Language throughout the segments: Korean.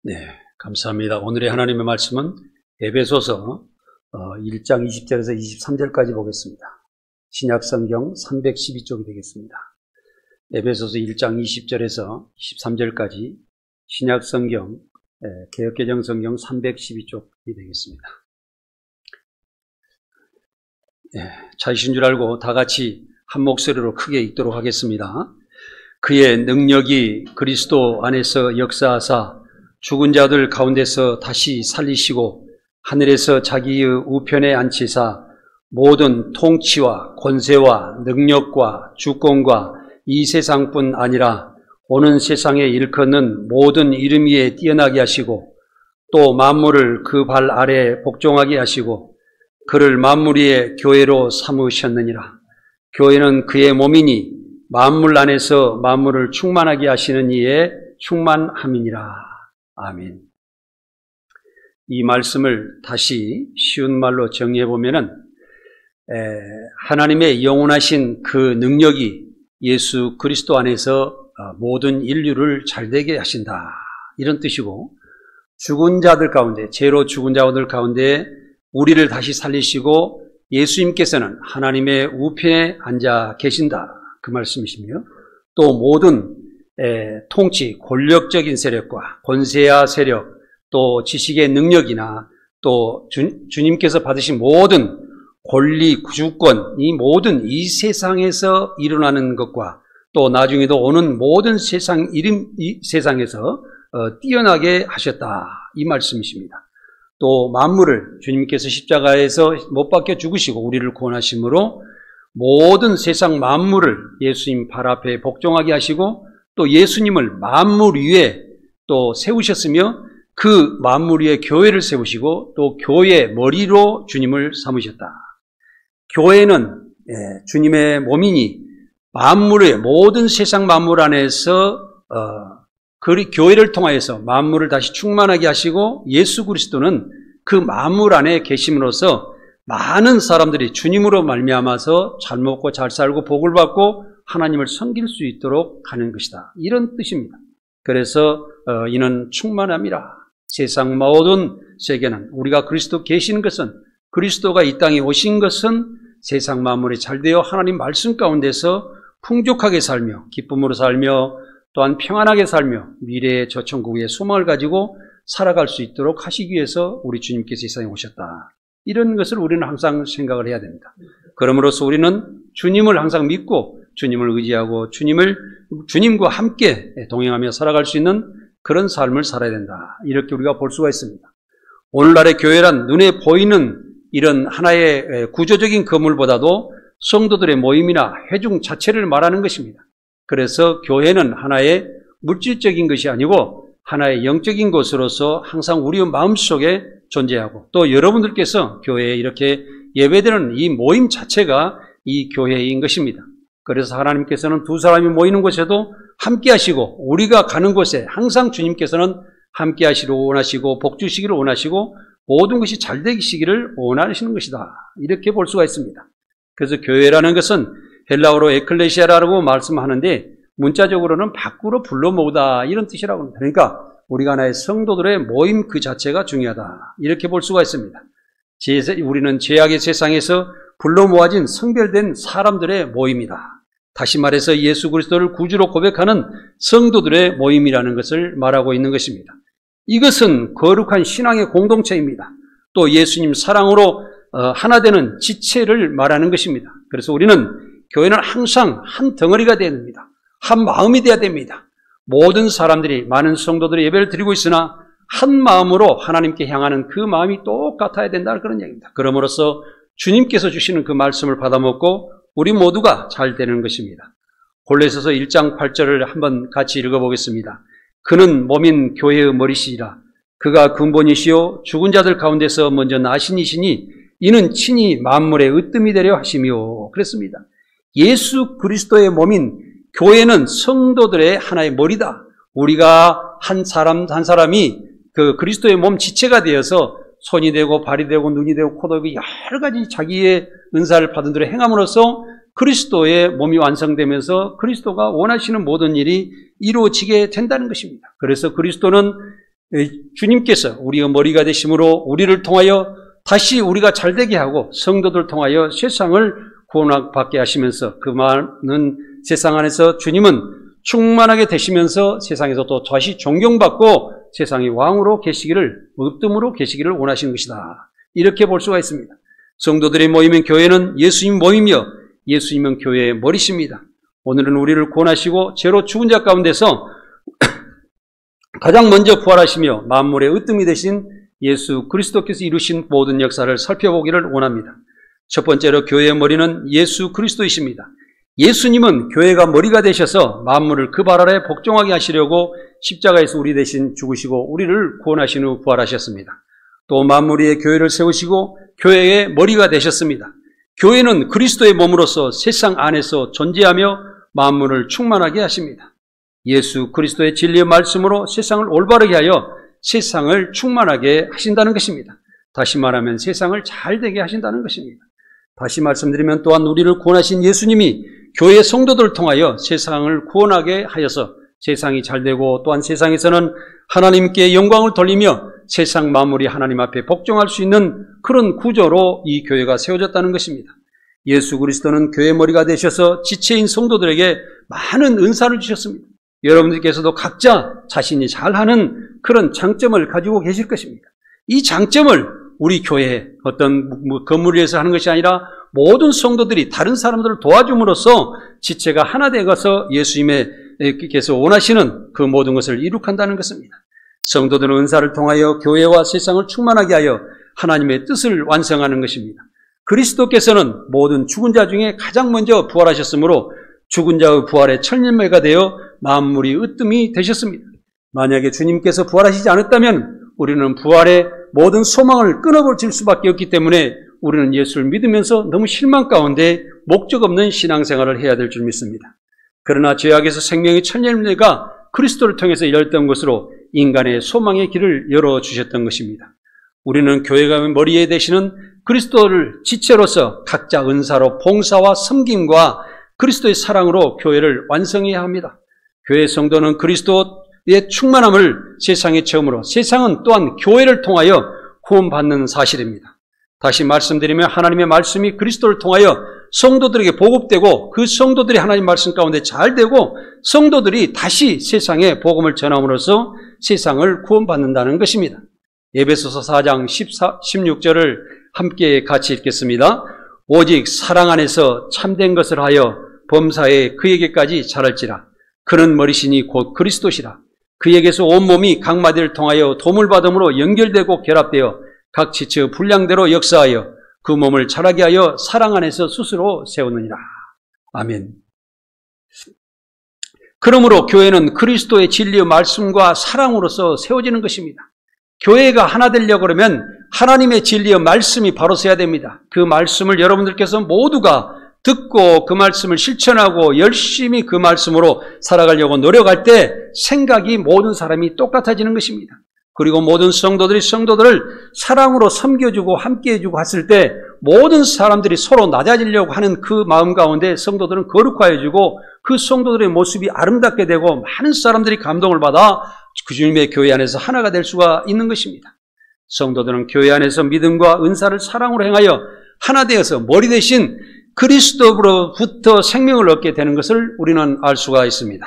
네, 감사합니다. 오늘의 하나님의 말씀은 에베소서 1장 20절에서 23절까지 보겠습니다. 신약성경 312쪽이 되겠습니다. 에베소서 1장 20절에서 23절까지 신약성경 개역개정성경 312쪽이 되겠습니다. 찾으신 줄 알고 다 같이 한 목소리로 크게 읽도록 하겠습니다. 그의 능력이 그리스도 안에서 역사하사 죽은 자들 가운데서 다시 살리시고 하늘에서 자기의 우편에 앉히사 모든 통치와 권세와 능력과 주권과 이 세상뿐 아니라 오는 세상에 일컫는 모든 이름 위에 뛰어나게 하시고 또 만물을 그 발 아래에 복종하게 하시고 그를 만물 위에 교회로 삼으셨느니라. 교회는 그의 몸이니 만물 안에서 만물을 충만하게 하시는 이의 충만함이니라. 아멘. 이 말씀을 다시 쉬운 말로 정리해 보면은 하나님의 영원하신 그 능력이 예수 그리스도 안에서 모든 인류를 잘되게 하신다, 이런 뜻이고, 죽은 자들 가운데, 죄로 죽은 자들 가운데 우리를 다시 살리시고 예수님께서는 하나님의 우편에 앉아 계신다, 그 말씀이시며, 또 모든 통치, 권력적인 세력과 권세와 세력, 또 지식의 능력이나 또 주님께서 받으신 모든 권리, 주권, 이 모든 이 세상에서 일어나는 것과 또 나중에도 오는 모든 이 세상에서 뛰어나게 하셨다, 이 말씀이십니다. 또 만물을 주님께서 십자가에서 못 박혀 죽으시고 우리를 구원하심으로 모든 세상 만물을 예수님 발 앞에 복종하게 하시고 또 예수님을 만물 위에 또 세우셨으며 그 만물 위에 교회를 세우시고 또 교회 머리로 주님을 삼으셨다. 교회는 주님의 몸이니 만물의 모든 세상 만물 안에서 그 교회를 통하여서 만물을 다시 충만하게 하시고 예수 그리스도는 그 만물 안에 계심으로써 많은 사람들이 주님으로 말미암아서 잘 먹고 잘 살고 복을 받고 하나님을 섬길 수 있도록 하는 것이다, 이런 뜻입니다. 그래서 이는 충만함이라. 세상 모든 세계는 우리가 그리스도 계시는 것은, 그리스도가 이 땅에 오신 것은 세상 만물이 잘되어 하나님 말씀 가운데서 풍족하게 살며 기쁨으로 살며 또한 평안하게 살며 미래의 저 천국의 소망을 가지고 살아갈 수 있도록 하시기 위해서 우리 주님께서 이 세상에 오셨다, 이런 것을 우리는 항상 생각을 해야 됩니다. 그러므로서 우리는 주님을 항상 믿고 주님을 의지하고 주님과 함께 동행하며 살아갈 수 있는 그런 삶을 살아야 된다, 이렇게 우리가 볼 수가 있습니다. 오늘날의 교회란 눈에 보이는 이런 하나의 구조적인 건물보다도 성도들의 모임이나 회중 자체를 말하는 것입니다. 그래서 교회는 하나의 물질적인 것이 아니고 하나의 영적인 것으로서 항상 우리 마음속에 존재하고, 또 여러분들께서 교회에 이렇게 예배드리는 이 모임 자체가 이 교회인 것입니다. 그래서 하나님께서는 두 사람이 모이는 곳에도 함께 하시고 우리가 가는 곳에 항상 주님께서는 함께 하시기를 원하시고 복 주시기를 원하시고 모든 것이 잘 되시기를 원하시는 것이다, 이렇게 볼 수가 있습니다. 그래서 교회라는 것은 헬라어로 에클레시아라고 말씀하는데 문자적으로는 밖으로 불러 모으다, 이런 뜻이라고 합니다. 그러니까 우리가 하나의 성도들의 모임 그 자체가 중요하다, 이렇게 볼 수가 있습니다. 우리는 죄악의 세상에서 불러 모아진 성별된 사람들의 모임이다. 다시 말해서 예수 그리스도를 구주로 고백하는 성도들의 모임이라는 것을 말하고 있는 것입니다. 이것은 거룩한 신앙의 공동체입니다. 또 예수님 사랑으로 하나 되는 지체를 말하는 것입니다. 그래서 우리는 교회는 항상 한 덩어리가 되어야 됩니다. 한 마음이 되어야 됩니다. 모든 사람들이, 많은 성도들이 예배를 드리고 있으나 한 마음으로 하나님께 향하는 그 마음이 똑같아야 된다는 그런 얘기입니다. 그러므로써 주님께서 주시는 그 말씀을 받아먹고 우리 모두가 잘 되는 것입니다. 골로새서 1장 8절을 한번 같이 읽어보겠습니다. 그는 몸인 교회의 머리시라. 그가 근본이시요 죽은 자들 가운데서 먼저 나신 이시니 이는 친히 만물의 으뜸이 되려 하시며, 그랬습니다. 예수 그리스도의 몸인 교회는 성도들의 하나의 머리다. 우리가 한 사람이 그 그리스도의 몸 지체가 되어서 손이 되고 발이 되고 눈이 되고 코도 되고 여러 가지 자기의 은사를 받은 대로 행함으로써 그리스도의 몸이 완성되면서 그리스도가 원하시는 모든 일이 이루어지게 된다는 것입니다. 그래서 그리스도는 주님께서 우리의 머리가 되심으로 우리를 통하여 다시 우리가 잘되게 하고 성도들 통하여 세상을 구원받게 하시면서 그 많은 세상 안에서 주님은 충만하게 되시면서 세상에서 또 다시 존경받고 세상의 왕으로 계시기를, 으뜸으로 계시기를 원하시는 것이다. 이렇게 볼 수가 있습니다. 성도들의 모임인 교회는 예수님 모임이며 예수님은 교회의 머리십니다. 오늘은 우리를 구원하시고 죄로 죽은 자 가운데서 가장 먼저 부활하시며 만물의 으뜸이 되신 예수 그리스도께서 이루신 모든 역사를 살펴보기를 원합니다. 첫 번째로 교회의 머리는 예수 그리스도이십니다. 예수님은 교회가 머리가 되셔서 만물을 그 발 아래 복종하게 하시려고 십자가에서 우리 대신 죽으시고 우리를 구원하신 후 부활하셨습니다. 또 만물 위에 교회를 세우시고 교회의 머리가 되셨습니다. 교회는 그리스도의 몸으로서 세상 안에서 존재하며 만물을 충만하게 하십니다. 예수 그리스도의 진리의 말씀으로 세상을 올바르게 하여 세상을 충만하게 하신다는 것입니다. 다시 말하면 세상을 잘되게 하신다는 것입니다. 다시 말씀드리면 또한 우리를 구원하신 예수님이 교회 성도들을 통하여 세상을 구원하게 하여서 세상이 잘되고 또한 세상에서는 하나님께 영광을 돌리며 세상 만물이 하나님 앞에 복종할 수 있는 그런 구조로 이 교회가 세워졌다는 것입니다. 예수 그리스도는 교회 머리가 되셔서 지체인 성도들에게 많은 은사를 주셨습니다. 여러분들께서도 각자 자신이 잘하는 그런 장점을 가지고 계실 것입니다. 이 장점을 우리 교회에 어떤 건물 위에서 하는 것이 아니라 모든 성도들이 다른 사람들을 도와줌으로써 지체가 하나 되어서 예수님께서 원하시는 그 모든 것을 이룩한다는 것입니다. 성도들은 은사를 통하여 교회와 세상을 충만하게 하여 하나님의 뜻을 완성하는 것입니다. 그리스도께서는 모든 죽은 자 중에 가장 먼저 부활하셨으므로 죽은 자의 부활의 첫 열매가 되어 만물이 으뜸이 되셨습니다. 만약에 주님께서 부활하시지 않았다면 우리는 부활의 모든 소망을 끊어버릴 수밖에 없기 때문에 우리는 예수를 믿으면서 너무 실망 가운데 목적 없는 신앙생활을 해야 될 줄 믿습니다. 그러나 죄악에서 생명의 첫 열매가 그리스도를 통해서 열렸던 것으로 인간의 소망의 길을 열어주셨던 것입니다. 우리는 교회가 머리에 되시는 그리스도를 지체로서 각자 은사로 봉사와 섬김과 그리스도의 사랑으로 교회를 완성해야 합니다. 교회 성도는 그리스도의 충만함을 세상에 처음으로, 세상은 또한 교회를 통하여 구원받는 사실입니다. 다시 말씀드리면 하나님의 말씀이 그리스도를 통하여 성도들에게 보급되고 그 성도들이 하나님 말씀 가운데 잘 되고 성도들이 다시 세상에 복음을 전함으로써 세상을 구원받는다는 것입니다. 에베소서 4장 16절을 함께 같이 읽겠습니다. 오직 사랑 안에서 참된 것을 하여 범사에 그에게까지 자랄지라. 그는 머리시니 곧 그리스도시라. 그에게서 온몸이 각 마디를 통하여 도움을 받음으로 연결되고 결합되어 각 지체 분량대로 역사하여 그 몸을 자라게 하여 사랑 안에서 스스로 세우느니라. 아멘. 그러므로 교회는 그리스도의 진리의 말씀과 사랑으로서 세워지는 것입니다. 교회가 하나 되려고 그러면 하나님의 진리의 말씀이 바로 서야 됩니다. 그 말씀을 여러분들께서 모두가 듣고 그 말씀을 실천하고 열심히 그 말씀으로 살아가려고 노력할 때 생각이 모든 사람이 똑같아지는 것입니다. 그리고 모든 성도들이 성도들을 사랑으로 섬겨주고 함께해주고 했을 때 모든 사람들이 서로 낮아지려고 하는 그 마음 가운데 성도들은 거룩화해주고 그 성도들의 모습이 아름답게 되고 많은 사람들이 감동을 받아 그 주님의 교회 안에서 하나가 될 수가 있는 것입니다. 성도들은 교회 안에서 믿음과 은사를 사랑으로 행하여 하나 되어서 머리 대신 그리스도로부터 생명을 얻게 되는 것을 우리는 알 수가 있습니다.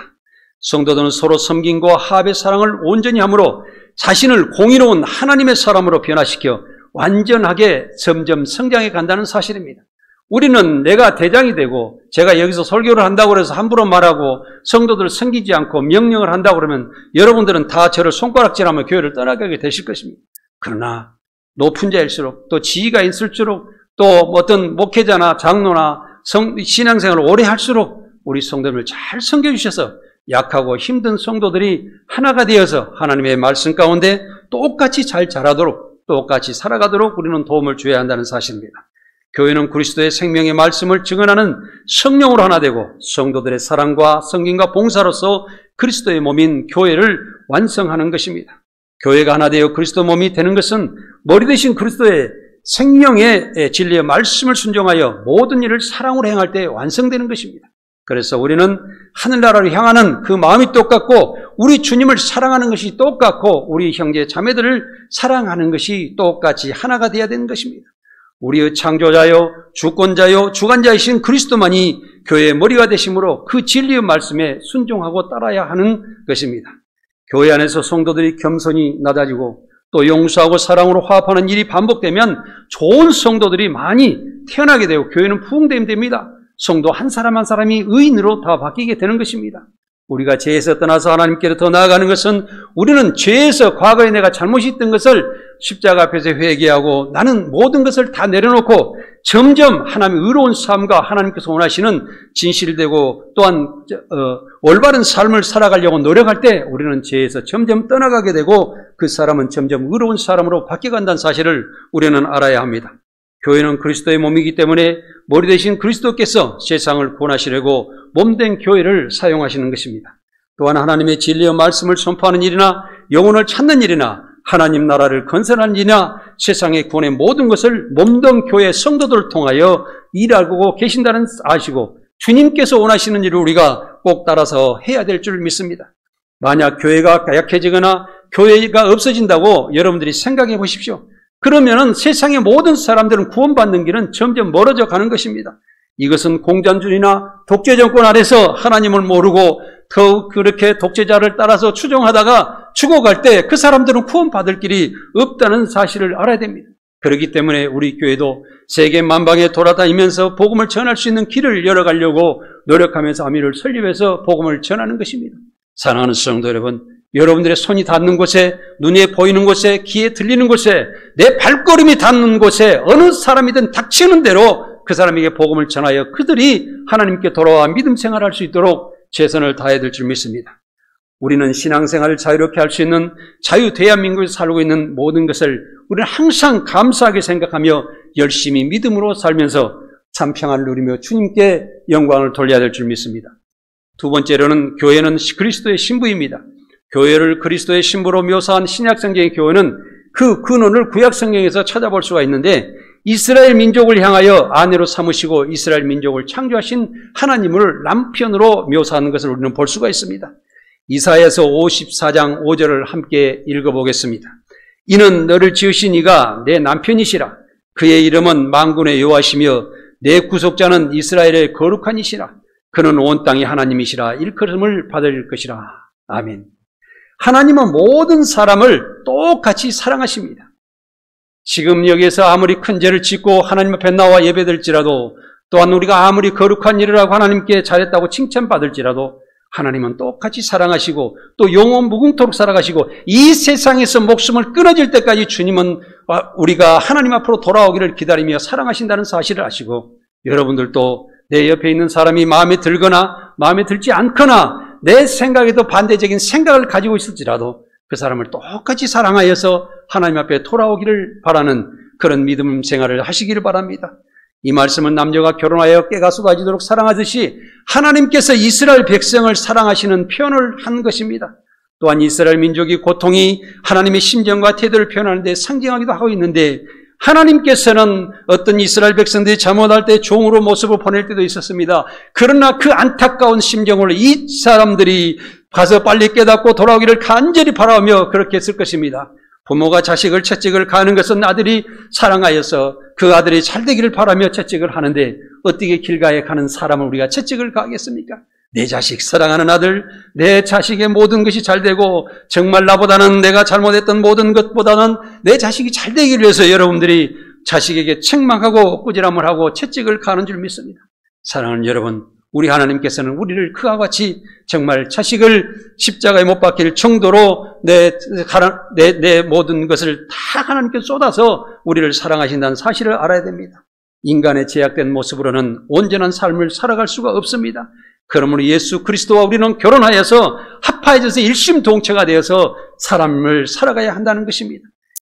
성도들은 서로 섬김과 합의 사랑을 온전히 함으로 자신을 공의로운 하나님의 사람으로 변화시켜 완전하게 점점 성장해 간다는 사실입니다. 우리는 내가 대장이 되고 제가 여기서 설교를 한다고 해서 함부로 말하고 성도들을 섬기지 않고 명령을 한다고 그러면 여러분들은 다 저를 손가락질하며 교회를 떠나게 되실 것입니다. 그러나 높은 자일수록 또 지위가 있을수록 또 어떤 목회자나 장로나 신앙생활을 오래 할수록 우리 성도들을 잘 섬겨주셔서 약하고 힘든 성도들이 하나가 되어서 하나님의 말씀 가운데 똑같이 잘 자라도록 똑같이 살아가도록 우리는 도움을 줘야 한다는 사실입니다. 교회는 그리스도의 생명의 말씀을 증언하는 성령으로 하나 되고 성도들의 사랑과 섬김과 봉사로서 그리스도의 몸인 교회를 완성하는 것입니다. 교회가 하나 되어 그리스도 몸이 되는 것은 머리 대신 그리스도의 생명의 진리의 말씀을 순종하여 모든 일을 사랑으로 행할 때 완성되는 것입니다. 그래서 우리는 하늘나라를 향하는 그 마음이 똑같고 우리 주님을 사랑하는 것이 똑같고 우리 형제 자매들을 사랑하는 것이 똑같이 하나가 되어야 되는 것입니다. 우리의 창조자요 주권자요 주관자이신 그리스도만이 교회의 머리가 되심으로 그 진리의 말씀에 순종하고 따라야 하는 것입니다. 교회 안에서 성도들이 겸손히 낮아지고 또 용서하고 사랑으로 화합하는 일이 반복되면 좋은 성도들이 많이 태어나게 되고 교회는 부흥되면 됩니다. 성도 한 사람 한 사람이 의인으로 다 바뀌게 되는 것입니다. 우리가 죄에서 떠나서 하나님께로 더 나아가는 것은 우리는 죄에서 과거에 내가 잘못이 있던 것을 십자가 앞에서 회개하고 나는 모든 것을 다 내려놓고 점점 하나님의 의로운 삶과 하나님께서 원하시는 진실되고 또한 올바른 삶을 살아가려고 노력할 때 우리는 죄에서 점점 떠나가게 되고 그 사람은 점점 의로운 사람으로 바뀌어간다는 사실을 우리는 알아야 합니다. 교회는 그리스도의 몸이기 때문에 머리 되신 그리스도께서 세상을 구원하시려고 몸된 교회를 사용하시는 것입니다. 또한 하나님의 진리의 말씀을 선포하는 일이나 영혼을 찾는 일이나 하나님 나라를 건설하는 일이나 세상의 구원의 모든 것을 몸된 교회 성도들을 통하여 일하고 계신다는 아시고 주님께서 원하시는 일을 우리가 꼭 따라서 해야 될 줄 믿습니다. 만약 교회가 약해지거나 교회가 없어진다고 여러분들이 생각해 보십시오. 그러면은 세상의 모든 사람들은 구원받는 길은 점점 멀어져 가는 것입니다. 이것은 공산주의나 독재 정권 아래서 하나님을 모르고 더욱 그렇게 독재자를 따라서 추종하다가 죽어갈 때 그 사람들은 구원받을 길이 없다는 사실을 알아야 됩니다. 그렇기 때문에 우리 교회도 세계 만방에 돌아다니면서 복음을 전할 수 있는 길을 열어가려고 노력하면서 아미를 설립해서 복음을 전하는 것입니다. 사랑하는 성도 여러분, 여러분들의 손이 닿는 곳에, 눈에 보이는 곳에, 귀에 들리는 곳에, 내 발걸음이 닿는 곳에 어느 사람이든 닥치는 대로 그 사람에게 복음을 전하여 그들이 하나님께 돌아와 믿음 생활할 수 있도록 최선을 다해야 될 줄 믿습니다. 우리는 신앙생활을 자유롭게 할 수 있는 자유 대한민국에서 살고 있는 모든 것을 우리는 항상 감사하게 생각하며 열심히 믿음으로 살면서 참 평안을 누리며 주님께 영광을 돌려야 될 줄 믿습니다. 두 번째로는 교회는 그리스도의 신부입니다. 교회를 그리스도의 신부로 묘사한 신약성경의 교회는 그 근원을 구약성경에서 찾아볼 수가 있는데 이스라엘 민족을 향하여 아내로 삼으시고 이스라엘 민족을 창조하신 하나님을 남편으로 묘사하는 것을 우리는 볼 수가 있습니다. 이사야서 54장 5절을 함께 읽어보겠습니다. 이는 너를 지으신 이가 내 남편이시라. 그의 이름은 만군의 여호와시며 내 구속자는 이스라엘의 거룩한 이시라. 그는 온 땅의 하나님이시라. 일컬음을 받을 것이라. 아멘. 하나님은 모든 사람을 똑같이 사랑하십니다. 지금 여기에서 아무리 큰 죄를 짓고 하나님 앞에 나와 예배될지라도 또한 우리가 아무리 거룩한 일을 하고 하나님께 잘했다고 칭찬받을지라도 하나님은 똑같이 사랑하시고 또 영원 무궁토록 살아가시고 이 세상에서 목숨을 끊어질 때까지 주님은 우리가 하나님 앞으로 돌아오기를 기다리며 사랑하신다는 사실을 아시고 여러분들도 내 옆에 있는 사람이 마음에 들거나 마음에 들지 않거나 내 생각에도 반대적인 생각을 가지고 있을지라도 그 사람을 똑같이 사랑하여서 하나님 앞에 돌아오기를 바라는 그런 믿음 생활을 하시기를 바랍니다. 이 말씀은 남녀가 결혼하여 깨가 쏟아지도록 사랑하듯이 하나님께서 이스라엘 백성을 사랑하시는 표현을 한 것입니다. 또한 이스라엘 민족이 고통이 하나님의 심정과 태도를 표현하는 데 상징하기도 하고 있는데 하나님께서는 어떤 이스라엘 백성들이 잘못할 때 종으로 모습을 보낼 때도 있었습니다. 그러나 그 안타까운 심정으로 이 사람들이 가서 빨리 깨닫고 돌아오기를 간절히 바라며 그렇게 했을 것입니다. 부모가 자식을 채찍을 가하는 것은 아들이 사랑하여서 그 아들이 잘되기를 바라며 채찍을 하는데 어떻게 길가에 가는 사람을 우리가 채찍을 가하겠습니까? 내 자식 사랑하는 아들, 내 자식의 모든 것이 잘되고 정말 나보다는 내가 잘못했던 모든 것보다는 내 자식이 잘되기 위해서 여러분들이 자식에게 책망하고 꾸지람을 하고 채찍을 가하는 줄 믿습니다. 사랑하는 여러분, 우리 하나님께서는 우리를 그와 같이 정말 자식을 십자가에 못 박힐 정도로 내 모든 것을 다 하나님께 쏟아서 우리를 사랑하신다는 사실을 알아야 됩니다. 인간의 제약된 모습으로는 온전한 삶을 살아갈 수가 없습니다. 그러므로 예수 그리스도와 우리는 결혼하여서 합하여져서 일심동체가 되어서 삶을 살아가야 한다는 것입니다.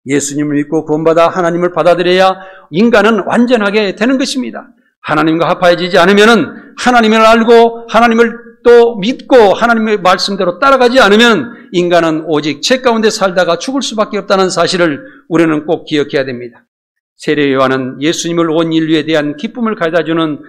예수님을 믿고 구원받아 하나님을 받아들여야 인간은 완전하게 되는 것입니다. 하나님과 합하여지지 않으면 하나님을 알고 하나님을 또 믿고 하나님의 말씀대로 따라가지 않으면 인간은 오직 죄 가운데 살다가 죽을 수밖에 없다는 사실을 우리는 꼭 기억해야 됩니다. 세례 요한은 예수님을 온 인류에 대한 기쁨을 가져다주는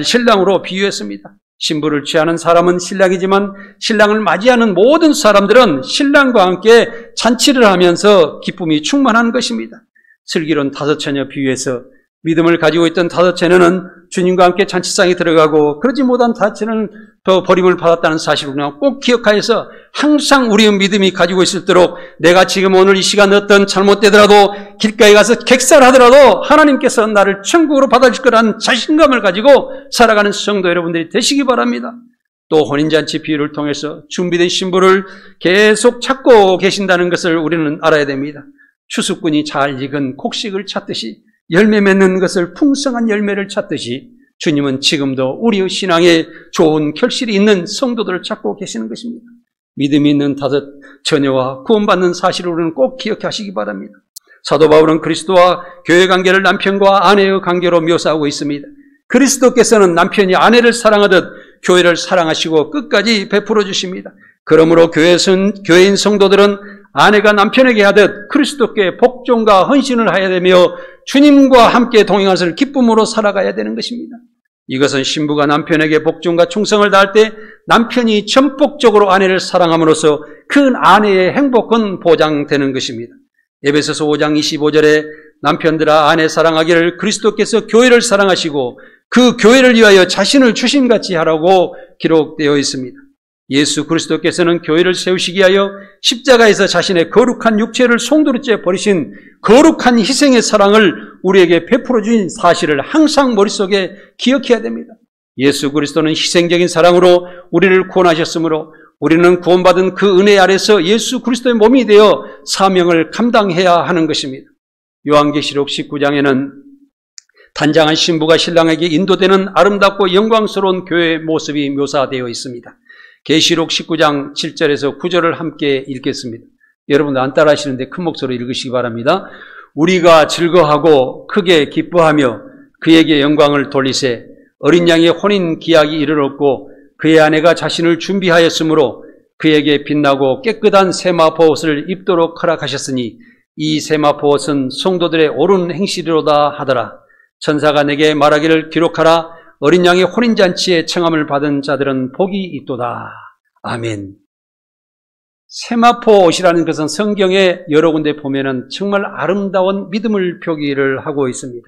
신랑으로 비유했습니다. 신부를 취하는 사람은 신랑이지만 신랑을 맞이하는 모든 사람들은 신랑과 함께 잔치를 하면서 기쁨이 충만한 것입니다. 슬기로운 다섯 처녀 비유에서 믿음을 가지고 있던 다섯 처녀는 주님과 함께 잔치상에 들어가고 그러지 못한 다섯 처녀는 더 버림을 받았다는 사실을 꼭 기억하여서 항상 우리의 믿음이 가지고 있을도록 내가 지금 오늘 이 시간 어떤 잘못되더라도 길가에 가서 객살하더라도 하나님께서 나를 천국으로 받아줄 거라는 자신감을 가지고 살아가는 성도 여러분들이 되시기 바랍니다. 또 혼인잔치 비유를 통해서 준비된 신부를 계속 찾고 계신다는 것을 우리는 알아야 됩니다. 추수꾼이 잘 익은 곡식을 찾듯이 열매 맺는 것을 풍성한 열매를 찾듯이 주님은 지금도 우리의 신앙에 좋은 결실이 있는 성도들을 찾고 계시는 것입니다. 믿음이 있는 다섯 처녀와 구원받는 사실을 우리는 꼭 기억하시기 바랍니다. 사도 바울은 그리스도와 교회 관계를 남편과 아내의 관계로 묘사하고 있습니다. 그리스도께서는 남편이 아내를 사랑하듯 교회를 사랑하시고 끝까지 베풀어 주십니다. 그러므로 교회인 성도들은 아내가 남편에게 하듯 그리스도께 복종과 헌신을 해야 되며 주님과 함께 동행할 것을 기쁨으로 살아가야 되는 것입니다. 이것은 신부가 남편에게 복종과 충성을 다할 때 남편이 전폭적으로 아내를 사랑함으로써 그 아내의 행복은 보장되는 것입니다. 에베소서 5장 25절에 남편들아 아내 사랑하기를 그리스도께서 교회를 사랑하시고 그 교회를 위하여 자신을 주심같이 하라고 기록되어 있습니다. 예수 그리스도께서는 교회를 세우시기 위하여 십자가에서 자신의 거룩한 육체를 송두리째 버리신 거룩한 희생의 사랑을 우리에게 베풀어 주신 사실을 항상 머릿속에 기억해야 됩니다. 예수 그리스도는 희생적인 사랑으로 우리를 구원하셨으므로 우리는 구원받은 그 은혜 아래서 예수 그리스도의 몸이 되어 사명을 감당해야 하는 것입니다. 요한계시록 19장에는 단장한 신부가 신랑에게 인도되는 아름답고 영광스러운 교회의 모습이 묘사되어 있습니다. 계시록 19장 7절에서 9절을 함께 읽겠습니다. 여러분들 안 따라 하시는데 큰 목소리로 읽으시기 바랍니다. 우리가 즐거워하고 크게 기뻐하며 그에게 영광을 돌리세 어린 양의 혼인 기약이 이르렀고 그의 아내가 자신을 준비하였으므로 그에게 빛나고 깨끗한 세마포 옷을 입도록 허락하셨으니 이 세마포 옷은 성도들의 옳은 행실이로다 하더라. 천사가 내게 말하기를 기록하라. 어린 양의 혼인잔치에 청함을 받은 자들은 복이 있도다. 아멘. 세마포 옷이라는 것은 성경에 여러 군데 보면은 정말 아름다운 믿음을 표기를 하고 있습니다.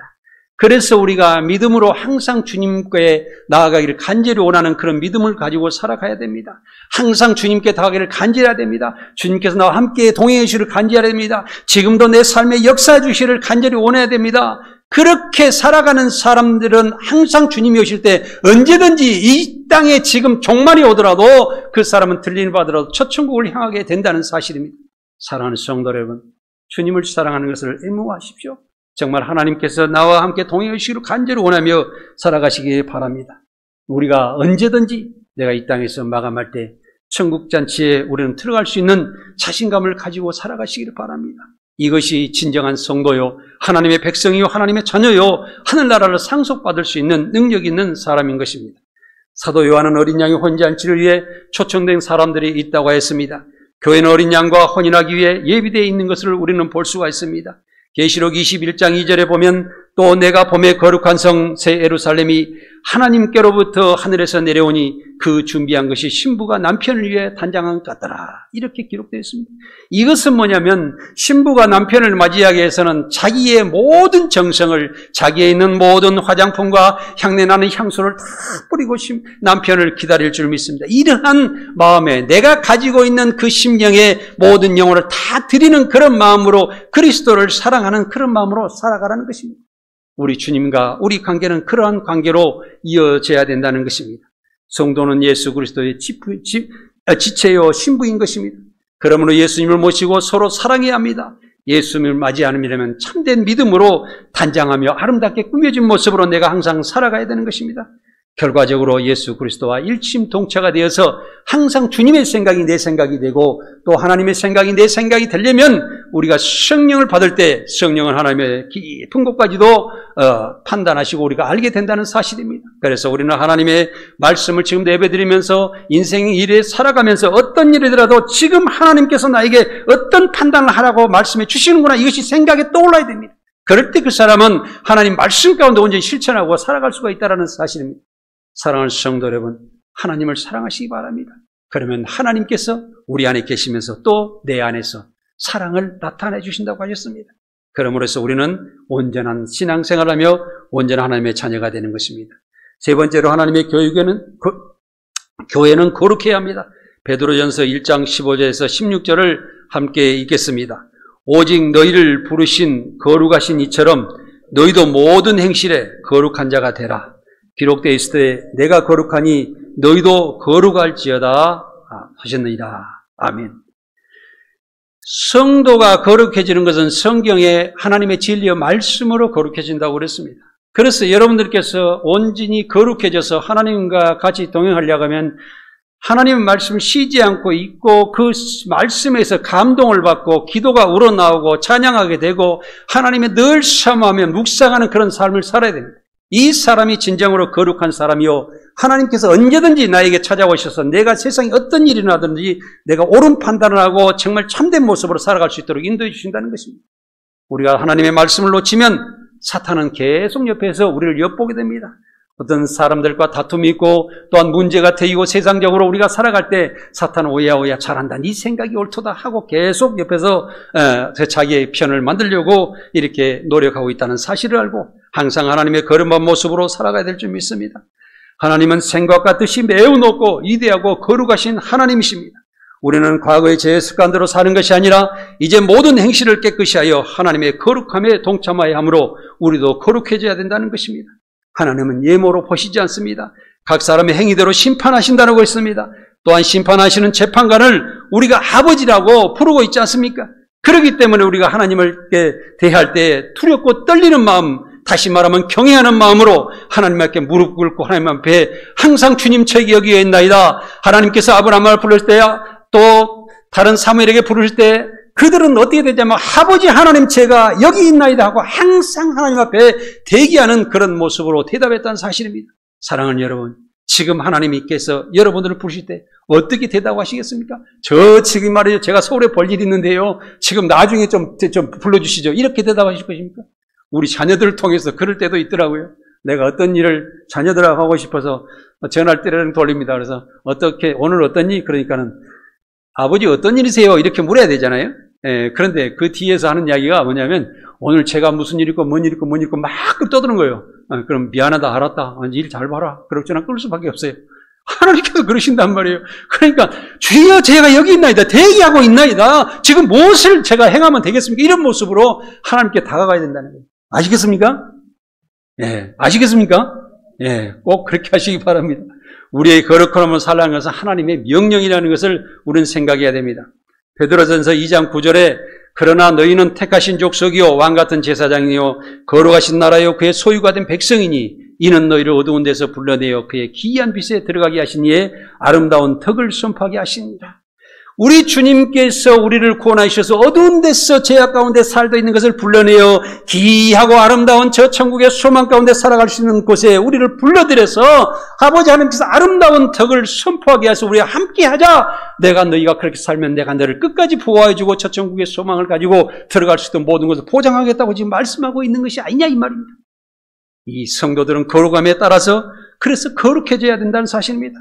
그래서 우리가 믿음으로 항상 주님께 나아가기를 간절히 원하는 그런 믿음을 가지고 살아가야 됩니다. 항상 주님께 다가가기를 간절해야 됩니다. 주님께서 나와 함께 동행해 주시기를 간절해야 됩니다. 지금도 내 삶에 역사해 주시기를 간절히 원해야 됩니다. 그렇게 살아가는 사람들은 항상 주님이 오실 때 언제든지 이 땅에 지금 종말이 오더라도 그 사람은 들림을 받으라도 첫 천국을 향하게 된다는 사실입니다. 사랑하는 성도 여러분, 주님을 사랑하는 것을 애무하십시오. 정말 하나님께서 나와 함께 동행해 주시기를 간절히 원하며 살아가시기 바랍니다. 우리가 언제든지 내가 이 땅에서 마감할 때 천국잔치에 우리는 들어갈 수 있는 자신감을 가지고 살아가시기를 바랍니다. 이것이 진정한 성도요, 하나님의 백성이요, 하나님의 자녀요, 하늘나라를 상속받을 수 있는 능력 있는 사람인 것입니다. 사도 요한은 어린 양의 혼인잔치를 위해 초청된 사람들이 있다고 했습니다. 교회는 어린 양과 혼인하기 위해 예비되어 있는 것을 우리는 볼 수가 있습니다. 계시록 21장 2절에 보면 또 내가 봄의 거룩한 성 새 예루살렘이 하나님께로부터 하늘에서 내려오니 그 준비한 것이 신부가 남편을 위해 단장한 것 같더라. 이렇게 기록되어 있습니다. 이것은 뭐냐면 신부가 남편을 맞이하기 위해서는 자기의 모든 정성을 자기에 있는 모든 화장품과 향내나는 향수를 다 뿌리고 남편을 기다릴 줄 믿습니다. 이러한 마음에 내가 가지고 있는 그 심령의 모든 영혼을 다 드리는 그런 마음으로 그리스도를 사랑하는 그런 마음으로 살아가라는 것입니다. 우리 주님과 우리 관계는 그러한 관계로 이어져야 된다는 것입니다. 성도는 예수 그리스도의 지체요 신부인 것입니다. 그러므로 예수님을 모시고 서로 사랑해야 합니다. 예수님을 맞이하려면 참된 믿음으로 단장하며 아름답게 꾸며진 모습으로 내가 항상 살아가야 되는 것입니다. 결과적으로 예수 그리스도와 일심동체가 되어서 항상 주님의 생각이 내 생각이 되고 또 하나님의 생각이 내 생각이 되려면 우리가 성령을 받을 때 성령은 하나님의 깊은 곳까지도 판단하시고 우리가 알게 된다는 사실입니다. 그래서 우리는 하나님의 말씀을 지금 예배드리면서 인생 일에 살아가면서 어떤 일이더라도 지금 하나님께서 나에게 어떤 판단을 하라고 말씀해 주시는구나, 이것이 생각에 떠올라야 됩니다. 그럴 때 그 사람은 하나님 말씀 가운데 온전히 실천하고 살아갈 수가 있다는 사실입니다. 사랑하는 성도 여러분, 하나님을 사랑하시기 바랍니다. 그러면 하나님께서 우리 안에 계시면서 또 내 안에서 사랑을 나타내 주신다고 하셨습니다. 그러므로서 우리는 온전한 신앙생활하며 온전한 하나님의 자녀가 되는 것입니다. 세 번째로 하나님의 교회는 거룩해야 합니다. 베드로전서 1장 15절에서 16절을 함께 읽겠습니다. 오직 너희를 부르신 거룩하신 이처럼 너희도 모든 행실에 거룩한 자가 되라. 기록되어 있을 때 내가 거룩하니 너희도 거룩할지어다 하셨느니라. 아멘. 성도가 거룩해지는 것은 성경의 하나님의 진리의 말씀으로 거룩해진다고 그랬습니다. 그래서 여러분들께서 온전히 거룩해져서 하나님과 같이 동행하려고 하면 하나님의 말씀을 쉬지 않고 읽고 그 말씀에서 감동을 받고 기도가 우러나오고 찬양하게 되고 하나님의 늘 사모하며 묵상하는 그런 삶을 살아야 됩니다. 이 사람이 진정으로 거룩한 사람이요, 하나님께서 언제든지 나에게 찾아오셔서 내가 세상에 어떤 일이 나든지 내가 옳은 판단을 하고 정말 참된 모습으로 살아갈 수 있도록 인도해 주신다는 것입니다. 우리가 하나님의 말씀을 놓치면 사탄은 계속 옆에서 우리를 엿보게 됩니다. 어떤 사람들과 다툼이 있고 또한 문제가 되고 세상적으로 우리가 살아갈 때 사탄은 오야 잘한다, 네 생각이 옳도다 하고 계속 옆에서 자기의 편을 만들려고 이렇게 노력하고 있다는 사실을 알고 항상 하나님의 거룩한 모습으로 살아가야 될 줄 믿습니다. 하나님은 생각과 뜻이 매우 높고 위대하고 거룩하신 하나님이십니다. 우리는 과거의 죄의 습관대로 사는 것이 아니라 이제 모든 행실을 깨끗이 하여 하나님의 거룩함에 동참하여 함으로 우리도 거룩해져야 된다는 것입니다. 하나님은 예모로 보시지 않습니다. 각 사람의 행위대로 심판하신다고 했습니다. 또한 심판하시는 재판관을 우리가 아버지라고 부르고 있지 않습니까? 그렇기 때문에 우리가 하나님을 대할 때 두렵고 떨리는 마음, 다시 말하면 경외하는 마음으로 하나님께 무릎 꿇고 하나님 앞에 항상 주님 책이 여기에 있나이다. 하나님께서 아브라함을 부를 때야, 또 다른 사무엘에게 부를 때 그들은 어떻게 되냐면 아버지 하나님 제가 여기 있나이다 하고 항상 하나님 앞에 대기하는 그런 모습으로 대답했다는 사실입니다. 사랑하는 여러분, 지금 하나님께서 여러분들을 부르실 때 어떻게 대답하시겠습니까? 저 지금 말이죠, 제가 서울에 볼 일이 있는데요, 지금 나중에 좀 불러주시죠, 이렇게 대답하실 것입니까? 우리 자녀들을 통해서 그럴 때도 있더라고요. 내가 어떤 일을 자녀들하고 하고 싶어서 전화를 때려는 돌립니다. 그래서 오늘 어떤 일? 그러니까는 아버지 어떤 일이세요? 이렇게 물어야 되잖아요. 그런데 그 뒤에서 하는 이야기가 뭐냐면 오늘 제가 무슨 일 있고 뭔 일 있고 막 떠드는 거예요. 그럼 미안하다, 알았다, 일 잘 봐라, 그렇지나 끌 수밖에 없어요. 하나님께서 그러신단 말이에요. 그러니까 주여 제가 여기 있나이다, 대기하고 있나이다, 지금 무엇을 제가 행하면 되겠습니까? 이런 모습으로 하나님께 다가가야 된다는 거예요. 아시겠습니까? 아시겠습니까? 꼭 그렇게 하시기 바랍니다. 우리의 거룩함을 살라는 것은 하나님의 명령이라는 것을 우리는 생각해야 됩니다. 베드로전서 2장 9절에 그러나 너희는 택하신 족속이요 왕같은 제사장이요 거룩하신 나라요 그의 소유가 된 백성이니 이는 너희를 어두운 데서 불러내어 그의 기이한 빛에 들어가게 하신 이의 아름다운 덕을 선포하게 하시니라. 우리 주님께서 우리를 구원하셔서 어두운 데서 죄악 가운데 살고 있는 것을 불러내어 기이하고 아름다운 저 천국의 소망 가운데 살아갈 수 있는 곳에 우리를 불러들여서 아버지 하나님께서 아름다운 덕을 선포하게 해서 우리가 함께 하자. 내가 너희가 그렇게 살면 내가 너를 끝까지 보호해주고 저 천국의 소망을 가지고 들어갈 수 있는 모든 것을 보장하겠다고 지금 말씀하고 있는 것이 아니냐 이 말입니다. 이 성도들은 거룩함에 따라서 그래서 거룩해져야 된다는 사실입니다.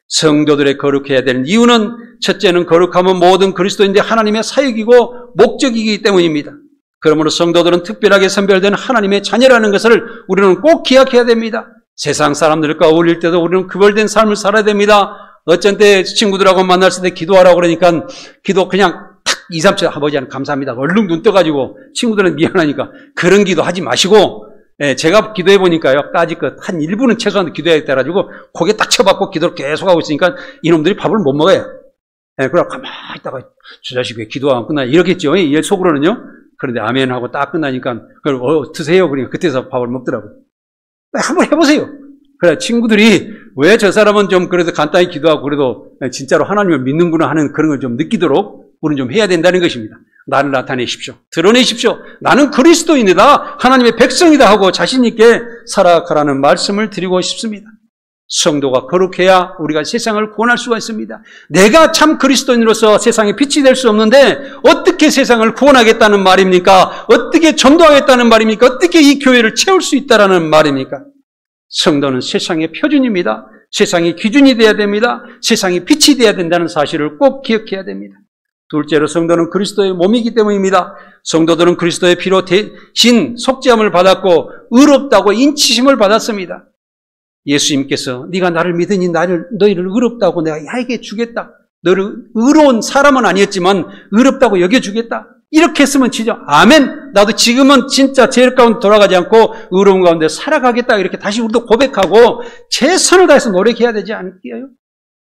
성도들의 거룩해야 되는 이유는 첫째는 거룩함은 모든 그리스도인데 하나님의 사역이고 목적이기 때문입니다. 그러므로 성도들은 특별하게 선별된 하나님의 자녀라는 것을 우리는 꼭 기억해야 됩니다. 세상 사람들과 어울릴 때도 우리는 구별된 삶을 살아야 됩니다. 어쩐 때 친구들하고 만났을 때 기도하라고 그러니까 기도 그냥 탁 2, 3초 아버지 하나님 감사합니다. 얼른 눈 떠가지고 친구들은 미안하니까 그런 기도 하지 마시고 제가 기도해 보니까요, 까짓것 한 1분은 최소한 기도해야겠다 해가지고 고개 딱 쳐박고 기도를 계속하고 있으니까 이놈들이 밥을 못 먹어요. 그럼 가만히 있다가 저 자식 왜 기도하고 끝나 이렇겠죠. 얘 속으로는요. 그런데 아멘 하고 딱 끝나니까 그럼 드세요. 그러니까 그때서 밥을 먹더라고요. 한번 해보세요. 그래 친구들이 왜 저 사람은 좀 그래도 간단히 기도하고 그래도 진짜로 하나님을 믿는구나 하는 그런 걸 좀 느끼도록 우리는 좀 해야 된다는 것입니다. 나를 나타내십시오. 드러내십시오. 나는 그리스도인이다. 하나님의 백성이다 하고 자신 있게 살아가라는 말씀을 드리고 싶습니다. 성도가 거룩해야 우리가 세상을 구원할 수가 있습니다. 내가 참 그리스도인으로서 세상에 빛이 될 수 없는데 어떻게 세상을 구원하겠다는 말입니까? 어떻게 전도하겠다는 말입니까? 어떻게 이 교회를 채울 수 있다라는 말입니까? 성도는 세상의 표준입니다. 세상이 기준이 되어야 됩니다. 세상이 빛이 되어야 된다는 사실을 꼭 기억해야 됩니다. 둘째로 성도는 그리스도의 몸이기 때문입니다. 성도들은 그리스도의 피로 대신 속죄함을 받았고 의롭다고 인치심을 받았습니다. 예수님께서 네가 나를 믿으니 너희를 의롭다고 내가 야에게 주겠다. 너를 의로운 사람은 아니었지만 의롭다고 여겨주겠다. 이렇게 했으면 진짜 아멘. 나도 지금은 진짜 죄 가운데 돌아가지 않고 의로운 가운데 살아가겠다. 이렇게 다시 우리도 고백하고 최선을 다해서 노력해야 되지 않을까요?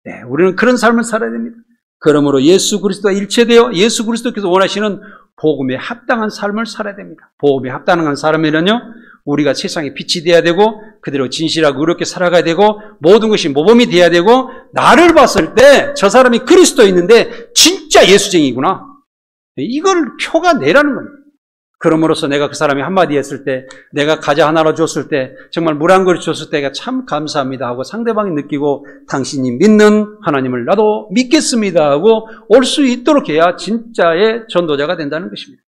네, 우리는 그런 삶을 살아야 됩니다. 그러므로 예수 그리스도와 일체되어 예수 그리스도께서 원하시는 복음에 합당한 삶을 살아야 됩니다. 복음에 합당한 삶이란요, 우리가 세상에 빛이 되어야 되고 그대로 진실하고 의롭게 살아가야 되고 모든 것이 모범이 되어야 되고 나를 봤을 때 저 사람이 그리스도인인데 진짜 예수쟁이구나. 이걸 표가 내라는 겁니다. 그럼으로써 내가 그 사람이 한마디 했을 때, 내가 과자 하나로 줬을 때, 정말 물 한 그릇 줬을 때가 참 감사합니다 하고 상대방이 느끼고 당신이 믿는 하나님을 나도 믿겠습니다 하고 올 수 있도록 해야 진짜의 전도자가 된다는 것입니다.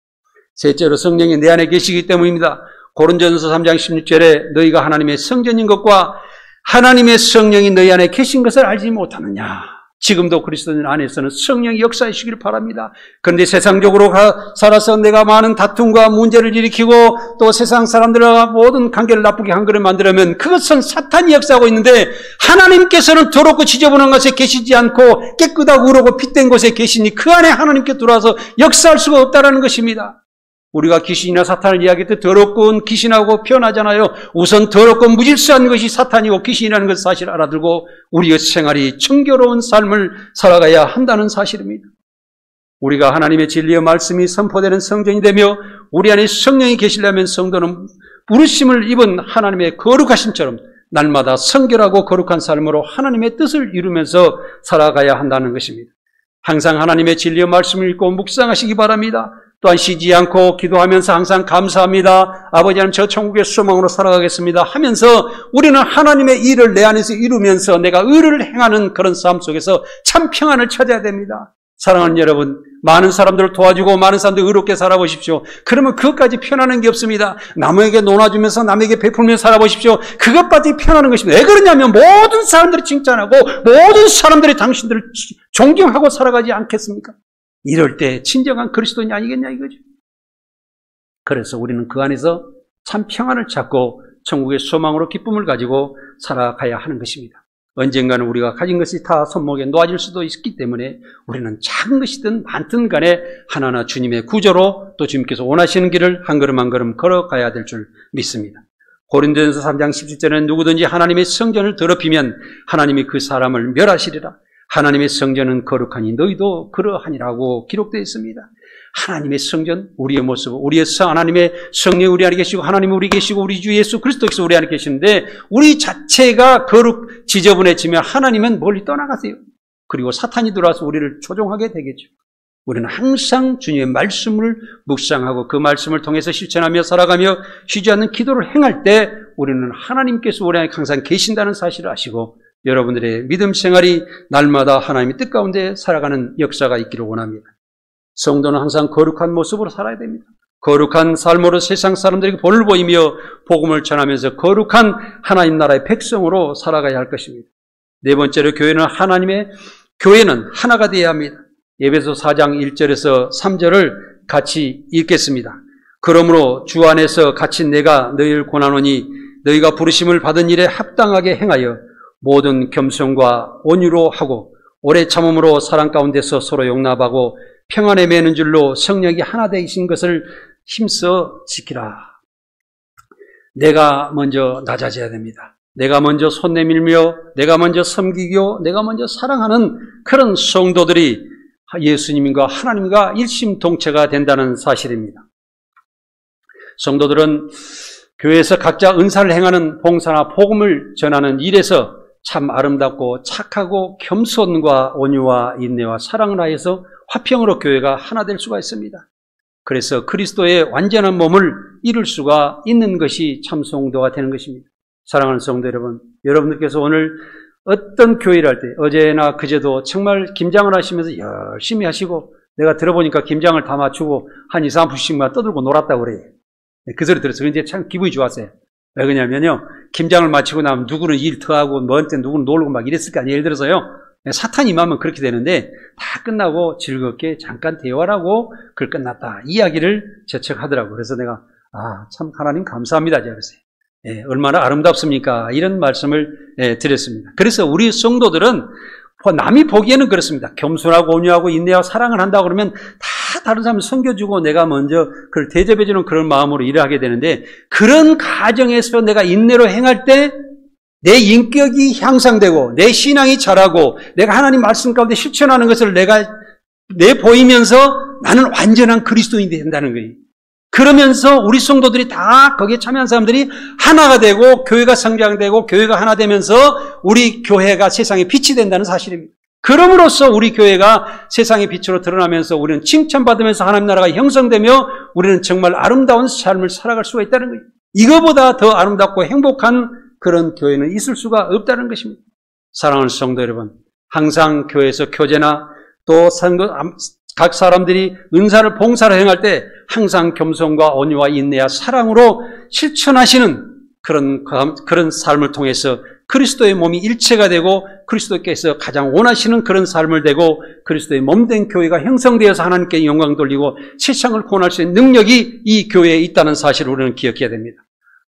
셋째로 성령이 내 안에 계시기 때문입니다. 고린도전서 3장 16절에 너희가 하나님의 성전인 것과 하나님의 성령이 너희 안에 계신 것을 알지 못하느냐. 지금도 그리스도인 안에서는 성령이 역사하시기를 바랍니다. 그런데 세상적으로 살아서 내가 많은 다툼과 문제를 일으키고 또 세상 사람들과 모든 관계를 나쁘게 한 그릇 만들면 그것은 사탄이 역사하고 있는데 하나님께서는 더럽고 지저분한 것에 계시지 않고 깨끗하고 의롭고 핏된 곳에 계시니 그 안에 하나님께 들어와서 역사할 수가 없다는 것입니다. 우리가 귀신이나 사탄을 이야기할 때 더럽고 귀신하고 표현하잖아요. 우선 더럽고 무질서한 것이 사탄이고 귀신이라는 것을 사실 알아들고 우리의 생활이 청결로운 삶을 살아가야 한다는 사실입니다. 우리가 하나님의 진리의 말씀이 선포되는 성전이 되며 우리 안에 성령이 계시려면 성도는 부르심을 입은 하나님의 거룩하심처럼 날마다 성결하고 거룩한 삶으로 하나님의 뜻을 이루면서 살아가야 한다는 것입니다. 항상 하나님의 진리의 말씀을 읽고 묵상하시기 바랍니다. 또한 쉬지 않고 기도하면서 항상 감사합니다. 아버지 하나님, 저 천국의 소망으로 살아가겠습니다 하면서 우리는 하나님의 일을 내 안에서 이루면서 내가 의를 행하는 그런 삶 속에서 참 평안을 찾아야 됩니다. 사랑하는 여러분, 많은 사람들을 도와주고 많은 사람들 의롭게 살아보십시오. 그러면 그것까지 편하는 게 없습니다. 남에게 논아주면서 남에게 베풀면서 살아보십시오. 그것까지 편하는 것입니다. 왜 그러냐면 모든 사람들이 칭찬하고 모든 사람들이 당신들을 존경하고 살아가지 않겠습니까? 이럴 때 진정한 그리스도인이 아니겠냐 이거죠. 그래서 우리는 그 안에서 참 평안을 찾고 천국의 소망으로 기쁨을 가지고 살아가야 하는 것입니다. 언젠가는 우리가 가진 것이 다 손목에 놓아질 수도 있기 때문에 우리는 작은 것이든 많든 간에 하나하나 주님의 구조로 또 주님께서 원하시는 길을 한 걸음 한 걸음 걸어가야 될 줄 믿습니다. 고린도전서 3장 17절에는 누구든지 하나님의 성전을 더럽히면 하나님이 그 사람을 멸하시리라. 하나님의 성전은 거룩하니 너희도 그러하니라고 기록되어 있습니다. 하나님의 성전, 우리의 모습, 우리의 하나님의 성령 우리 안에 계시고 하나님 우리 계시고 우리 주 예수 그리스도께서 우리 안에 계시는데 우리 자체가 거룩 지저분해지면 하나님은 멀리 떠나가세요. 그리고 사탄이 들어와서 우리를 조종하게 되겠죠. 우리는 항상 주님의 말씀을 묵상하고 그 말씀을 통해서 실천하며 살아가며 쉬지 않는 기도를 행할 때 우리는 하나님께서 우리 안에 항상 계신다는 사실을 아시고 여러분들의 믿음 생활이 날마다 하나님의 뜻 가운데 살아가는 역사가 있기를 원합니다. 성도는 항상 거룩한 모습으로 살아야 됩니다. 거룩한 삶으로 세상 사람들에게 볼을 보이며 복음을 전하면서 거룩한 하나님 나라의 백성으로 살아가야 할 것입니다. 네 번째로 교회는 하나가 되어야 합니다. 에베소 4장 1절에서 3절을 같이 읽겠습니다. 그러므로 주 안에서 갇힌 내가 너희를 권하노니 너희가 부르심을 받은 일에 합당하게 행하여 모든 겸손과 온유로 하고 오래 참음으로 사랑 가운데서 서로 용납하고 평안에 매는 줄로 성령이 하나 되신 것을 힘써 지키라. 내가 먼저 낮아져야 됩니다. 내가 먼저 손 내밀며 내가 먼저 섬기고 내가 먼저 사랑하는 그런 성도들이 예수님과 하나님과 일심동체가 된다는 사실입니다. 성도들은 교회에서 각자 은사를 행하는 봉사나 복음을 전하는 일에서 참 아름답고 착하고 겸손과 온유와 인내와 사랑을 하여서 화평으로 교회가 하나 될 수가 있습니다. 그래서 그리스도의 완전한 몸을 이룰 수가 있는 것이 참 성도가 되는 것입니다. 사랑하는 성도 여러분, 여러분들께서 오늘 어떤 교회를 할 때 어제나 그제도 정말 김장을 하시면서 열심히 하시고 내가 들어보니까 김장을 다 맞추고 한 2, 3분씩만 떠들고 놀았다고 그래요. 그 소리 들었어요. 이제 참 기분이 좋았어요. 왜 그러냐면요, 김장을 마치고 나면 누구는 일 더 하고, 뭐한테 누구는 놀고 막 이랬을 거 아니에요. 예를 들어서요, 사탄이 임하면 그렇게 되는데, 다 끝나고 즐겁게 잠깐 대화를 하고, 그걸 끝났다. 이야기를 재척하더라고요. 그래서 내가, 참 하나님 감사합니다. 그랬어요. 얼마나 아름답습니까? 이런 말씀을 드렸습니다. 그래서 우리 성도들은 남이 보기에는 그렇습니다. 겸손하고 온유하고 인내하고 사랑을 한다고 그러면 다 다른 사람을 섬겨주고 내가 먼저 그걸 대접해주는 그런 마음으로 일을 하게 되는데, 그런 가정에서 내가 인내로 행할 때 내 인격이 향상되고 내 신앙이 자라고 내가 하나님 말씀 가운데 실천하는 것을 내가 내보이면서 나는 완전한 그리스도인이 된다는 거예요. 그러면서 우리 성도들이 다 거기에 참여한 사람들이 하나가 되고 교회가 성장되고 교회가 하나 되면서 우리 교회가 세상에 빛이 된다는 사실입니다. 그럼으로써 우리 교회가 세상의 빛으로 드러나면서 우리는 칭찬받으면서 하나님 나라가 형성되며 우리는 정말 아름다운 삶을 살아갈 수가 있다는 거예요. 이거보다 더 아름답고 행복한 그런 교회는 있을 수가 없다는 것입니다. 사랑하는 성도 여러분, 항상 교회에서 교제나 또 각 사람들이 은사를 봉사를 행할 때 항상 겸손과 온유와 인내와 사랑으로 실천하시는 그런 삶을 통해서 그리스도의 몸이 일체가 되고 그리스도께서 가장 원하시는 그런 삶을 되고 그리스도의 몸된 교회가 형성되어서 하나님께 영광 돌리고 세상을 구원할 수 있는 능력이 이 교회에 있다는 사실을 우리는 기억해야 됩니다.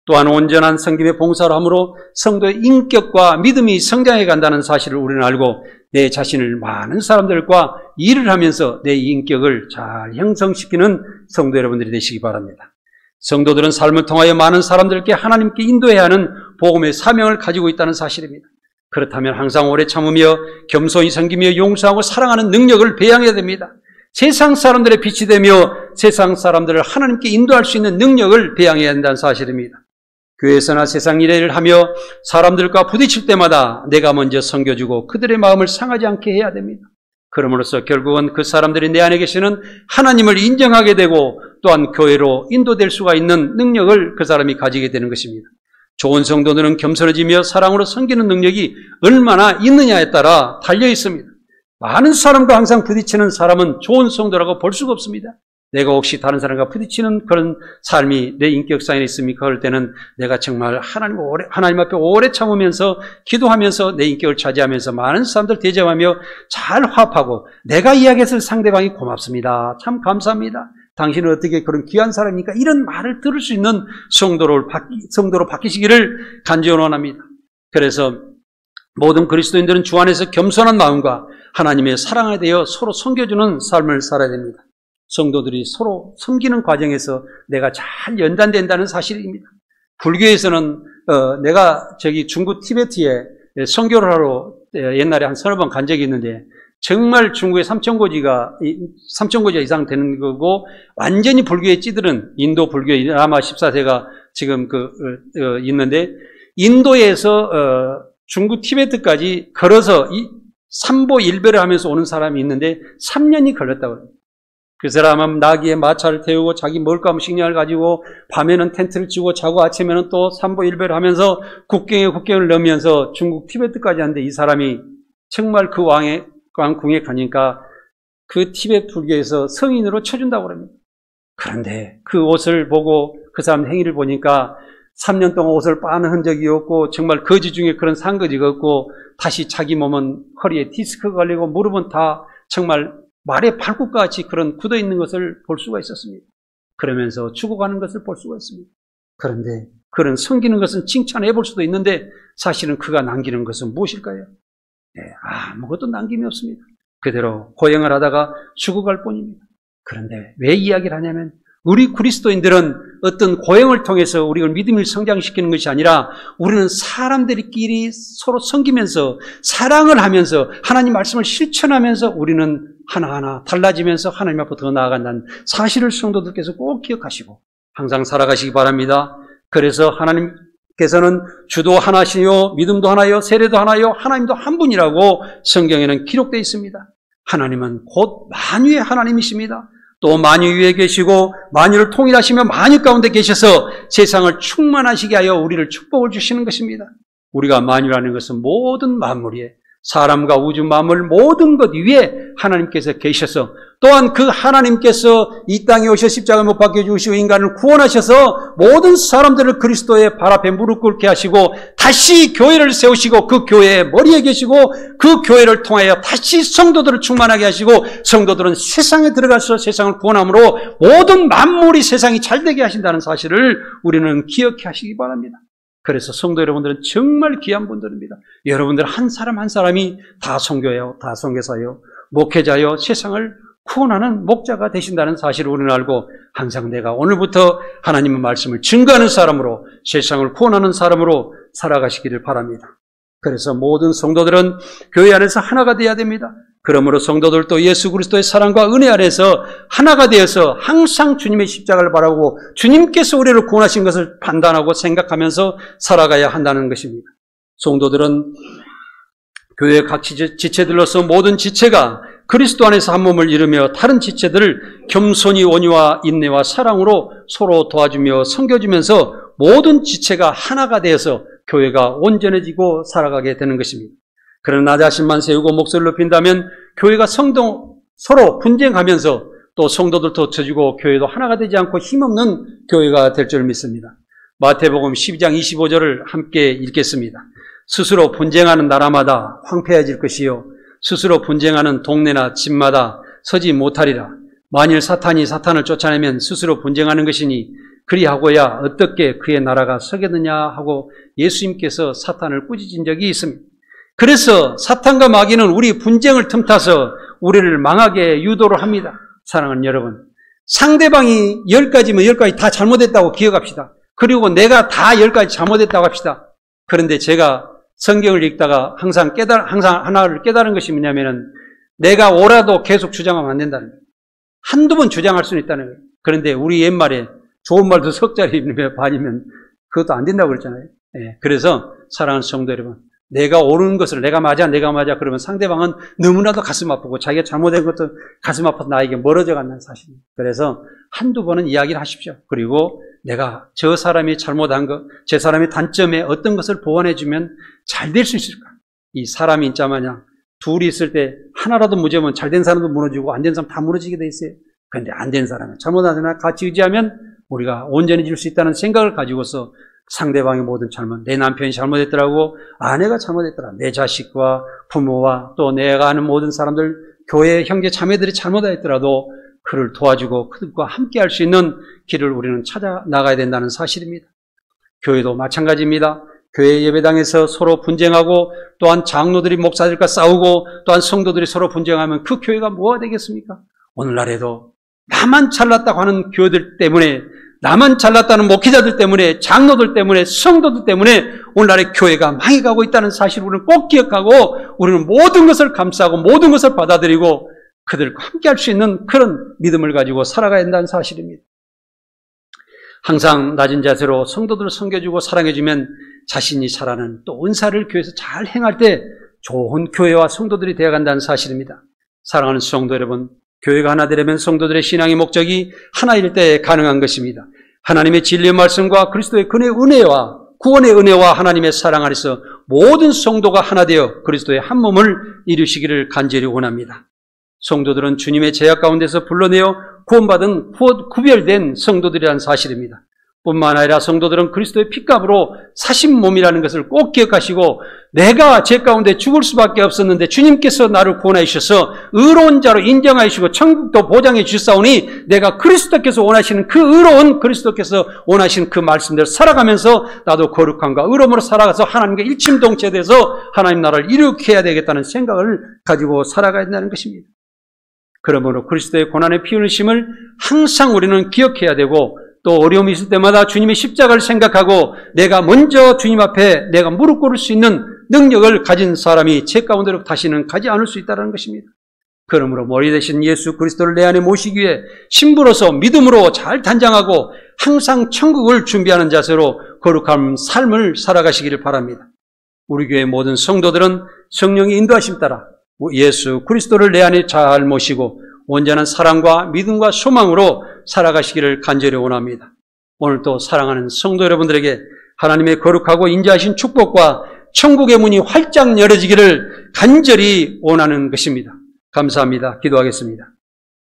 또한 온전한 성김의 봉사를 함으로 성도의 인격과 믿음이 성장해 간다는 사실을 우리는 알고 내 자신을 많은 사람들과 일을 하면서 내 인격을 잘 형성시키는 성도 여러분들이 되시기 바랍니다. 성도들은 삶을 통하여 많은 사람들께 하나님께 인도해야 하는 복음의 사명을 가지고 있다는 사실입니다. 그렇다면 항상 오래 참으며 겸손히 섬기며 용서하고 사랑하는 능력을 배양해야 됩니다. 세상 사람들의 빛이 되며 세상 사람들을 하나님께 인도할 수 있는 능력을 배양해야 한다는 사실입니다. 교회에서나 세상 일을 하며 사람들과 부딪힐 때마다 내가 먼저 섬겨주고 그들의 마음을 상하지 않게 해야 됩니다. 그럼으로써 결국은 그 사람들이 내 안에 계시는 하나님을 인정하게 되고 또한 교회로 인도될 수가 있는 능력을 그 사람이 가지게 되는 것입니다. 좋은 성도들은 겸손해지며 사랑으로 섬기는 능력이 얼마나 있느냐에 따라 달려 있습니다. 많은 사람과 항상 부딪히는 사람은 좋은 성도라고 볼 수가 없습니다. 내가 혹시 다른 사람과 부딪히는 그런 삶이 내 인격상에 있습니까? 그럴 때는 내가 정말 하나님 앞에 오래 참으면서 기도하면서 내 인격을 차지하면서 많은 사람들 대접하며 잘 화합하고 내가 이야기했을 상대방이 고맙습니다. 참 감사합니다. 당신은 어떻게 그런 귀한 사람입니까? 이런 말을 들을 수 있는 성도로 바뀌시기를 간절히 원합니다. 그래서 모든 그리스도인들은 주 안에서 겸손한 마음과 하나님의 사랑에 대하여 서로 섬겨주는 삶을 살아야 됩니다. 성도들이 서로 섬기는 과정에서 내가 잘 연단된다는 사실입니다. 불교에서는 내가 중국 티베트에 선교를 하러 옛날에 한 서너 번 간 적이 있는데 정말 중국의 3,000고지가 이상 되는 거고 완전히 불교에 찌들은 인도 불교의 라마 14세가 지금 있는데 인도에서 중국 티베트까지 걸어서 삼보 일배를 하면서 오는 사람이 있는데 3년이 걸렸다고 합니다. 그 사람은 나귀에 마차를 태우고 자기 먹을 거 식량을 가지고 밤에는 텐트를 치고 자고 아침에는 또 삼보일배를 하면서 국경을 넘으면서 중국 티베트까지 하는데 이 사람이 정말 그 왕궁에 가니까 그 티베트 불교에서 성인으로 쳐준다고 합니다. 그런데 그 옷을 보고 그 사람 행위를 보니까 3년 동안 옷을 빠는 흔적이 없고 정말 거지 중에 그런 상거지가 없고 다시 자기 몸은 허리에 디스크가 걸리고 무릎은 다 정말 말의 발굽과 같이 그런 굳어있는 것을 볼 수가 있었습니다. 그러면서 죽어가는 것을 볼 수가 있습니다. 그런데 그런 섬기는 것은 칭찬해 볼 수도 있는데 사실은 그가 남기는 것은 무엇일까요? 아무것도 남김이 없습니다. 그대로 고행을 하다가 죽어갈 뿐입니다. 그런데 왜 이야기를 하냐면 우리 그리스도인들은 어떤 고행을 통해서 우리를 믿음을 성장시키는 것이 아니라 우리는 사람들끼리 서로 섬기면서 사랑을 하면서 하나님 말씀을 실천하면서 우리는 하나하나 달라지면서 하나님 앞으로 더 나아간다는 사실을 성도들께서 꼭 기억하시고 항상 살아가시기 바랍니다. 그래서 하나님께서는 주도 하나시요 믿음도 하나요 세례도 하나요 하나님도 한 분이라고 성경에는 기록되어 있습니다. 하나님은 곧 만유의 하나님이십니다. 또 만유 위에 계시고 만유를 통일하시며 만유 가운데 계셔서 세상을 충만하시게 하여 우리를 축복을 주시는 것입니다. 우리가 만유라는 것은 모든 만물이에요. 사람과 우주 만물 모든 것 위에 하나님께서 계셔서 또한 그 하나님께서 이 땅에 오셔 십자가를 못 박혀 주시고 인간을 구원하셔서 모든 사람들을 그리스도의 발 앞에 무릎 꿇게 하시고 다시 교회를 세우시고 그 교회의 머리에 계시고 그 교회를 통하여 다시 성도들을 충만하게 하시고 성도들은 세상에 들어가서 세상을 구원함으로 모든 만물이 세상이 잘되게 하신다는 사실을 우리는 기억해 하시기 바랍니다. 그래서 성도 여러분들은 정말 귀한 분들입니다. 여러분들 한 사람 한 사람이 다 선교예요, 다 선교사예요, 목회자요, 세상을 구원하는 목자가 되신다는 사실을 우리는 알고 항상 내가 오늘부터 하나님의 말씀을 증거하는 사람으로 세상을 구원하는 사람으로 살아가시기를 바랍니다. 그래서 모든 성도들은 교회 안에서 하나가 되어야 됩니다. 그러므로 성도들도 예수 그리스도의 사랑과 은혜 안에서 하나가 되어서 항상 주님의 십자가를 바라고 주님께서 우리를 구원하신 것을 판단하고 생각하면서 살아가야 한다는 것입니다. 성도들은 교회의 각 지체들로서 모든 지체가 그리스도 안에서 한 몸을 이루며 다른 지체들을 겸손히 온유와 인내와 사랑으로 서로 도와주며 섬겨주면서 모든 지체가 하나가 되어서 교회가 온전해지고 살아가게 되는 것입니다. 그러나 나 자신만 세우고 목소리를 높인다면 교회가 서로 분쟁하면서 또 성도들도 져주고 교회도 하나가 되지 않고 힘없는 교회가 될 줄 믿습니다. 마태복음 12장 25절을 함께 읽겠습니다. 스스로 분쟁하는 나라마다 황폐해질 것이요 스스로 분쟁하는 동네나 집마다 서지 못하리라. 만일 사탄이 사탄을 쫓아내면 스스로 분쟁하는 것이니 그리하고야 어떻게 그의 나라가 서겠느냐 하고 예수님께서 사탄을 꾸짖은 적이 있습니다. 그래서 사탄과 마귀는 우리 분쟁을 틈타서 우리를 망하게 유도를 합니다. 사랑하는 여러분, 상대방이 10가지면 10가지 다 잘못했다고 기억합시다. 그리고 내가 다 10가지 잘못했다고 합시다. 그런데 제가 성경을 읽다가 항상 하나를 깨달은 것이 뭐냐면은 내가 옳아도 계속 주장하면 안 된다는 거예요. 한두 번 주장할 수는 있다는 거예요. 그런데 우리 옛말에 좋은 말도 석자리 반이면 그것도 안 된다고 그랬잖아요. 예, 그래서 사랑하는 성도 여러분, 내가 옳은 것을 내가 맞아 그러면 상대방은 너무나도 가슴 아프고 자기가 잘못된 것도 가슴 아파서 나에게 멀어져 간다는 사실입니다. 그래서 한두 번은 이야기를 하십시오. 그리고 내가 저 사람이 잘못한 것, 제 사람의 단점에 어떤 것을 보완해 주면 잘 될 수 있을까? 이 사람이 진짜 마냥 둘이 있을 때 하나라도 무죄면 잘된 사람도 무너지고 안 된 사람 다 무너지게 돼 있어요. 그런데 안 된 사람은 잘못한 사람 같이 의지하면 우리가 온전해질 수 있다는 생각을 가지고서 상대방의 모든 잘못, 내 남편이 잘못했더라고, 아내가 잘못했더라, 내 자식과 부모와 또 내가 아는 모든 사람들, 교회 형제 자매들이 잘못했더라도 그를 도와주고 그들과 함께 할 수 있는 길을 우리는 찾아 나가야 된다는 사실입니다. 교회도 마찬가지입니다. 교회 예배당에서 서로 분쟁하고 또한 장로들이 목사들과 싸우고 또한 성도들이 서로 분쟁하면 그 교회가 뭐가 되겠습니까? 오늘날에도 나만 잘났다고 하는 교회들 때문에, 나만 잘났다는 목회자들 때문에, 장로들 때문에, 성도들 때문에 오늘날의 교회가 망해가고 있다는 사실을 우리는 꼭 기억하고 우리는 모든 것을 감싸고 모든 것을 받아들이고 그들과 함께 할 수 있는 그런 믿음을 가지고 살아가야 한다는 사실입니다. 항상 낮은 자세로 성도들을 섬겨주고 사랑해주면 자신이 잘하는 또 은사를 교회에서 잘 행할 때 좋은 교회와 성도들이 되어간다는 사실입니다. 사랑하는 성도 여러분, 교회가 하나 되려면 성도들의 신앙의 목적이 하나일 때 가능한 것입니다. 하나님의 진리의 말씀과 그리스도의 은혜와 구원의 은혜와 하나님의 사랑 안에서 모든 성도가 하나 되어 그리스도의 한 몸을 이루시기를 간절히 원합니다. 성도들은 주님의 제약 가운데서 불러내어 구원받은 구별된 성도들이라는 사실입니다. 뿐만 아니라 성도들은 그리스도의 핏값으로 사신 몸이라는 것을 꼭 기억하시고 내가 죄 가운데 죽을 수밖에 없었는데 주님께서 나를 구원해 주셔서 의로운 자로 인정하여 주시고 천국도 보장해 주셨사오니 내가 그리스도께서 원하시는 그 의로운 그리스도께서 원하시는 그 말씀대로 살아가면서 나도 거룩함과 의로움으로 살아가서 하나님과 일심동체돼서 하나님 나라를 이룩해야 되겠다는 생각을 가지고 살아가야 된다는 것입니다. 그러므로 그리스도의 고난의 피 흘리심을 항상 우리는 기억해야 되고 또 어려움이 있을 때마다 주님의 십자가를 생각하고 내가 먼저 주님 앞에 내가 무릎 꿇을 수 있는 능력을 가진 사람이 죄 가운데로 다시는 가지 않을 수 있다는 것입니다. 그러므로 머리 대신 예수 그리스도를 내 안에 모시기 위해 신부로서 믿음으로 잘 단장하고 항상 천국을 준비하는 자세로 거룩한 삶을 살아가시기를 바랍니다. 우리 교회 모든 성도들은 성령의 인도하심 따라 예수 그리스도를 내 안에 잘 모시고 온전한 사랑과 믿음과 소망으로 살아가시기를 간절히 원합니다. 오늘도 사랑하는 성도 여러분들에게 하나님의 거룩하고 인자하신 축복과 천국의 문이 활짝 열어지기를 간절히 원하는 것입니다. 감사합니다. 기도하겠습니다.